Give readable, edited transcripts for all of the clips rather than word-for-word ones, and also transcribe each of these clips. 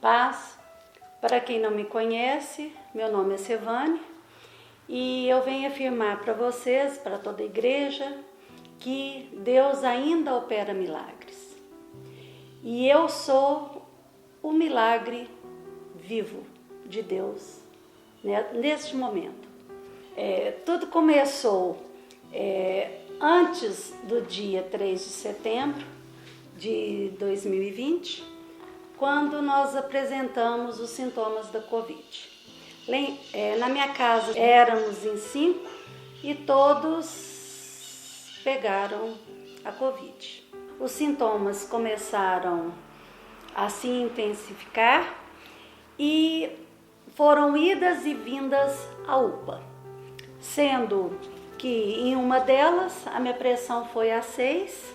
Paz. Para quem não me conhece, meu nome é Sevane e eu venho afirmar para vocês, para toda a igreja, que Deus ainda opera milagres. E eu sou o milagre vivo de Deus neste momento. Tudo começou antes do dia 3 de setembro de 2020, quando nós apresentamos os sintomas da Covid. Na minha casa éramos em 5 e todos pegaram a Covid. Os sintomas começaram a se intensificar e foram idas e vindas à UPA, sendo que em uma delas a minha pressão foi a 6,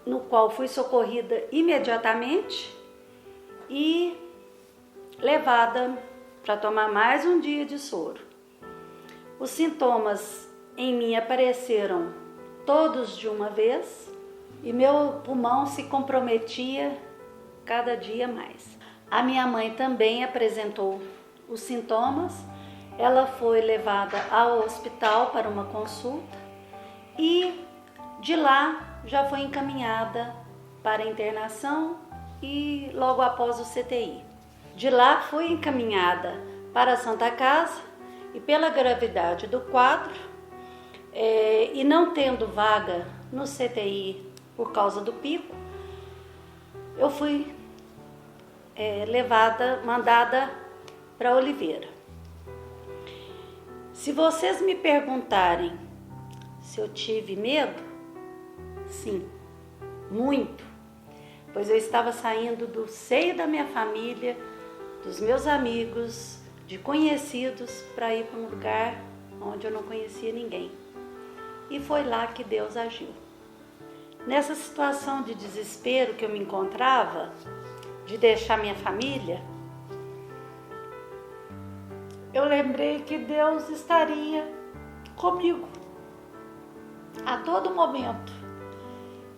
no qual fui socorrida imediatamente e levada para tomar mais um dia de soro. Os sintomas em mim apareceram todos de uma vez e meu pulmão se comprometia cada dia mais. A minha mãe também apresentou os sintomas, ela foi levada ao hospital para uma consulta e de lá já foi encaminhada para a internação e logo após o CTI. De lá fui encaminhada para a Santa Casa e pela gravidade do quadro e não tendo vaga no CTI por causa do pico, eu fui mandada para Oliveira. Se vocês me perguntarem se eu tive medo, sim, muito, pois eu estava saindo do seio da minha família, dos meus amigos, de conhecidos, para ir para um lugar onde eu não conhecia ninguém. E foi lá que Deus agiu. Nessa situação de desespero que eu me encontrava, de deixar minha família, eu lembrei que Deus estaria comigo a todo momento.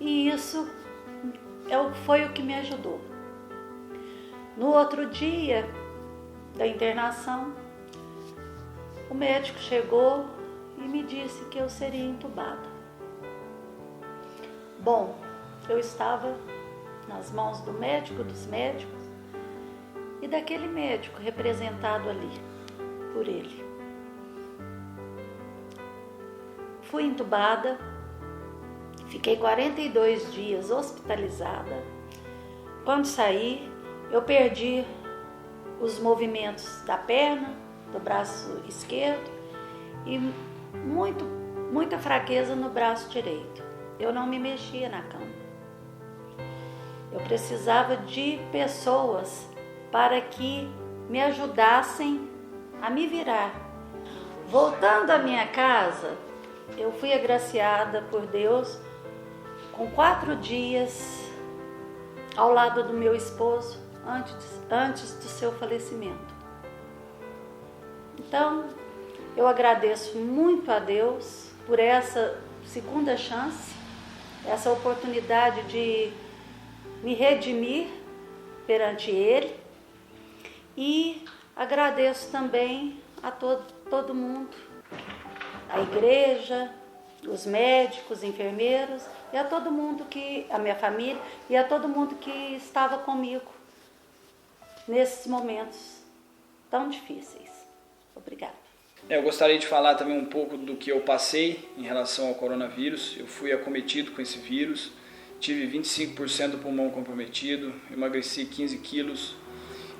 E isso foi o que me ajudou. No outro dia da internação, o médico chegou e me disse que eu seria entubada. Bom, eu estava nas mãos do médico, dos médicos e daquele médico representado ali por ele. Fui entubada, fiquei 42 dias hospitalizada. Quando saí, eu perdi os movimentos da perna, do braço esquerdo e muita fraqueza no braço direito. Eu não me mexia na cama. Eu precisava de pessoas para que me ajudassem a me virar. Voltando à minha casa, eu fui agraciada por Deus com 4 dias ao lado do meu esposo antes do seu falecimento. Então, eu agradeço muito a Deus por essa segunda chance, essa oportunidade de me redimir perante Ele e agradeço também a todo mundo, a igreja, os médicos, enfermeiros e a todo mundo a minha família e a todo mundo que estava comigo nesses momentos tão difíceis. Obrigada. Eu gostaria de falar também um pouco do que eu passei em relação ao coronavírus. Eu fui acometido com esse vírus, tive 25% do pulmão comprometido, emagreci 15 quilos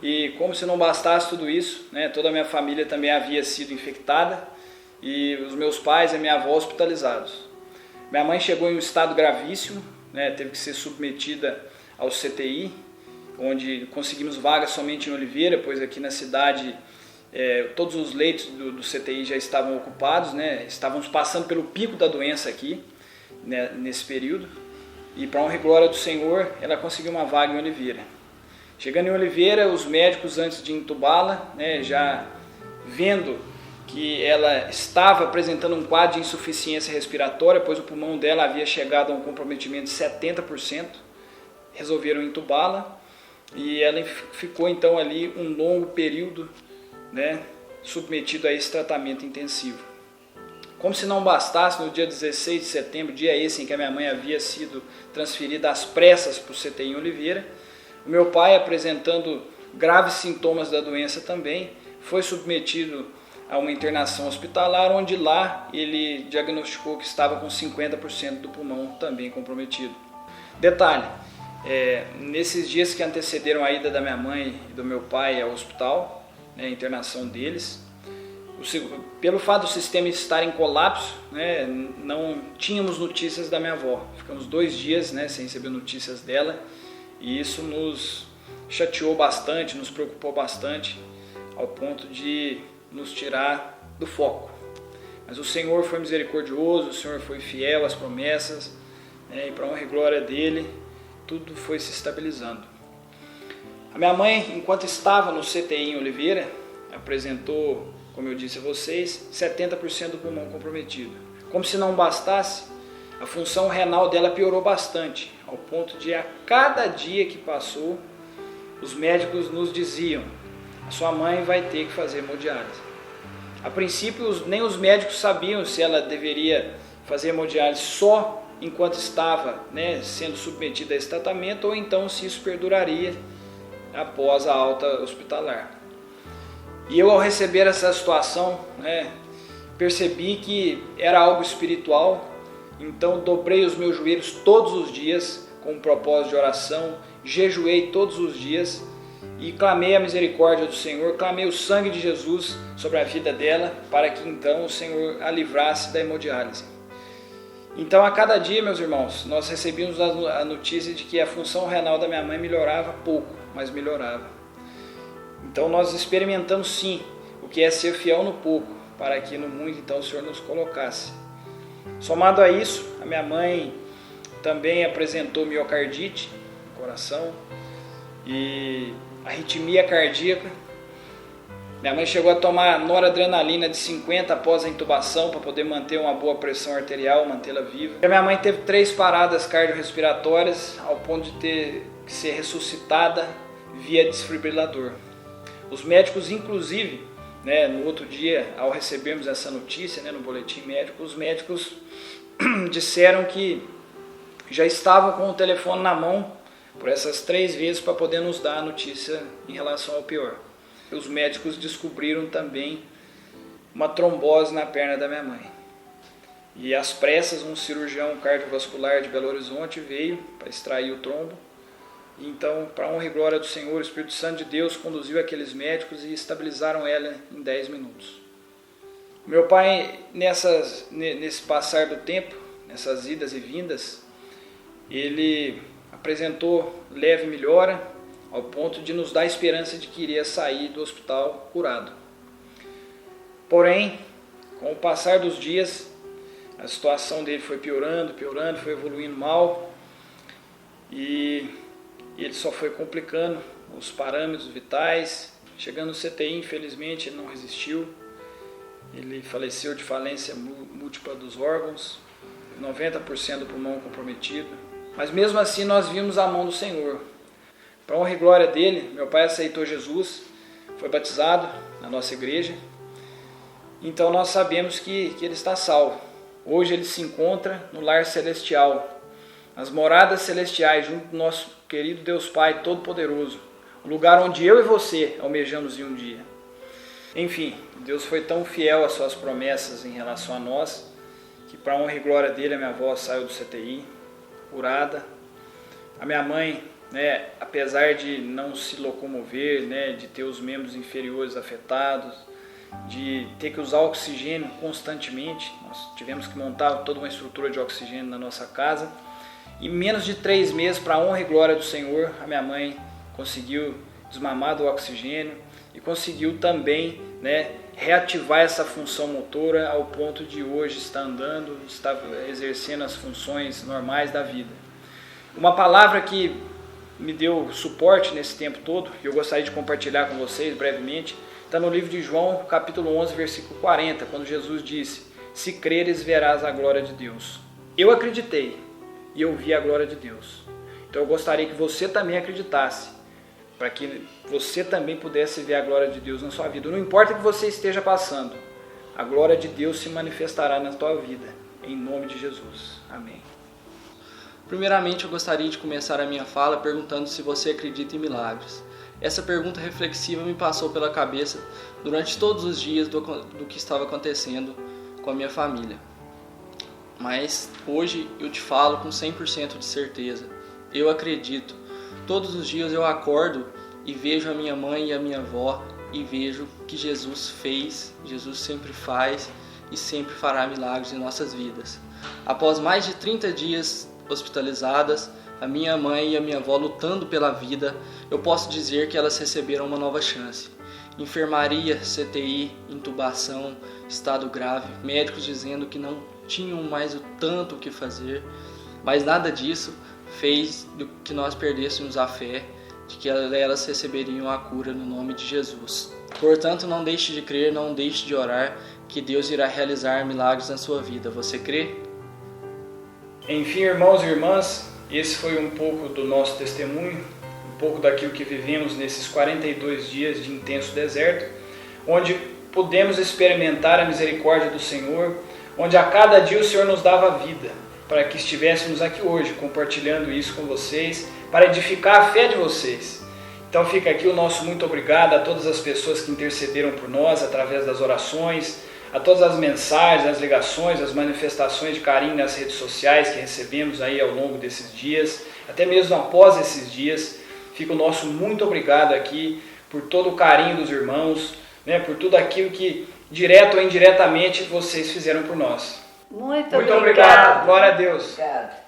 e como se não bastasse tudo isso, toda a minha família também havia sido infectada e os meus pais e a minha avó hospitalizados. Minha mãe chegou em um estado gravíssimo, teve que ser submetida ao CTI, onde conseguimos vaga somente em Oliveira, pois aqui na cidade todos os leitos do CTI já estavam ocupados, estávamos passando pelo pico da doença aqui, nesse período, e para honra e glória do Senhor, ela conseguiu uma vaga em Oliveira. Chegando em Oliveira, os médicos, antes de entubá-la, já vendo que ela estava apresentando um quadro de insuficiência respiratória, pois o pulmão dela havia chegado a um comprometimento de 70%, resolveram entubá-la e ela ficou então ali um longo período, né, submetida a esse tratamento intensivo. Como se não bastasse, no dia 16 de setembro, dia esse em que a minha mãe havia sido transferida às pressas para o CTI em Oliveira, o meu pai, apresentando graves sintomas da doença também, foi submetido a uma internação hospitalar, onde lá ele diagnosticou que estava com 50% do pulmão também comprometido. Detalhe, nesses dias que antecederam a ida da minha mãe e do meu pai ao hospital, né, a internação deles, pelo fato do sistema estar em colapso, né, não tínhamos notícias da minha avó. Ficamos 2 dias, né, sem receber notícias dela, e isso nos chateou bastante, nos preocupou bastante, ao ponto de nos tirar do foco. Mas o Senhor foi misericordioso, o Senhor foi fiel às promessas, né, e para a honra e glória dele, tudo foi se estabilizando. A minha mãe, enquanto estava no CTI em Oliveira, apresentou, como eu disse a vocês, 70% do pulmão comprometido. Como se não bastasse, a função renal dela piorou bastante, ao ponto de a cada dia que passou, os médicos nos diziam: a sua mãe vai ter que fazer hemodiálise. A princípio, nem os médicos sabiam se ela deveria fazer hemodiálise só enquanto estava, né, sendo submetida a esse tratamento, ou então se isso perduraria após a alta hospitalar. E eu, ao receber essa situação, né, percebi que era algo espiritual, então dobrei os meus joelhos todos os dias com um propósito de oração, jejuei todos os dias e clamei a misericórdia do Senhor, clamei o sangue de Jesus sobre a vida dela, para que então o Senhor a livrasse da hemodiálise. Então, a cada dia, meus irmãos, nós recebíamos a notícia de que a função renal da minha mãe melhorava pouco, mas melhorava. Então nós experimentamos sim o que é ser fiel no pouco, para que no muito então o Senhor nos colocasse. Somado a isso, a minha mãe também apresentou miocardite no coração e arritmia cardíaca. Minha mãe chegou a tomar noradrenalina de 50 após a intubação para poder manter uma boa pressão arterial, mantê-la viva. A minha mãe teve 3 paradas cardiorrespiratórias ao ponto de ter que ser ressuscitada via desfibrilador. Os médicos, inclusive, né, no outro dia, ao recebermos essa notícia, né, no boletim médico, os médicos disseram que já estavam com o telefone na mão por essas 3 vezes para poder nos dar a notícia em relação ao pior. Os médicos descobriram também uma trombose na perna da minha mãe. E às pressas, um cirurgião cardiovascular de Belo Horizonte veio para extrair o trombo. Então, para a honra e glória do Senhor, o Espírito Santo de Deus conduziu aqueles médicos e estabilizaram ela em 10 minutos. Meu pai, nesse passar do tempo, nessas idas e vindas, ele apresentou leve melhora, ao ponto de nos dar esperança de que iria sair do hospital curado. Porém, com o passar dos dias, a situação dele foi piorando, foi evoluindo mal, e ele só foi complicando os parâmetros vitais. Chegando no CTI, infelizmente, ele não resistiu. Ele faleceu de falência múltipla dos órgãos, 90% do pulmão comprometido. Mas mesmo assim nós vimos a mão do Senhor. Para a honra e glória dele, meu pai aceitou Jesus, foi batizado na nossa igreja. Então nós sabemos que ele está salvo. Hoje ele se encontra no lar celestial, nas moradas celestiais, junto do nosso querido Deus Pai Todo-Poderoso, o lugar onde eu e você almejamos ir um dia. Enfim, Deus foi tão fiel às suas promessas em relação a nós, que para a honra e glória dele, a minha avó saiu do CTI, curada. A minha mãe, né, apesar de não se locomover, né, de ter os membros inferiores afetados, de ter que usar oxigênio constantemente, nós tivemos que montar toda uma estrutura de oxigênio na nossa casa. Em menos de 3 meses, para a honra e glória do Senhor, a minha mãe conseguiu desmamar do oxigênio e conseguiu também, né, reativar essa função motora ao ponto de hoje estar andando, estar exercendo as funções normais da vida. Uma palavra que me deu suporte nesse tempo todo, e eu gostaria de compartilhar com vocês brevemente, está no livro de João, capítulo 11, versículo 40, quando Jesus disse: se creres, verás a glória de Deus. Eu acreditei e eu vi a glória de Deus. Então eu gostaria que você também acreditasse, para que você também pudesse ver a glória de Deus na sua vida. Não importa o que você esteja passando, a glória de Deus se manifestará na tua vida, em nome de Jesus. Amém. Primeiramente, eu gostaria de começar a minha fala perguntando se você acredita em milagres. Essa pergunta reflexiva me passou pela cabeça durante todos os dias do que estava acontecendo com a minha família. Mas hoje eu te falo com 100% de certeza. Eu acredito. Todos os dias eu acordo e vejo a minha mãe e a minha avó e vejo que Jesus fez, Jesus sempre faz e sempre fará milagres em nossas vidas. Após mais de 30 dias hospitalizadas, a minha mãe e a minha avó lutando pela vida, eu posso dizer que elas receberam uma nova chance. Enfermaria, CTI, intubação, estado grave, médicos dizendo que não tinham mais o tanto o que fazer, mas nada disso fez do que nós perdêssemos a fé de que elas receberiam a cura no nome de Jesus. Portanto, não deixe de crer, não deixe de orar, que Deus irá realizar milagres na sua vida. Você crê? Enfim, irmãos e irmãs, esse foi um pouco do nosso testemunho, um pouco daquilo que vivemos nesses 42 dias de intenso deserto, onde pudemos experimentar a misericórdia do Senhor, onde a cada dia o Senhor nos dava vida, para que estivéssemos aqui hoje compartilhando isso com vocês, para edificar a fé de vocês. Então fica aqui o nosso muito obrigado a todas as pessoas que intercederam por nós através das orações, a todas as mensagens, as ligações, as manifestações de carinho nas redes sociais que recebemos aí ao longo desses dias, até mesmo após esses dias. Fica o nosso muito obrigado aqui por todo o carinho dos irmãos, né, por tudo aquilo que, direto ou indiretamente, vocês fizeram por nós. Muito obrigado. Glória a Deus. Obrigado.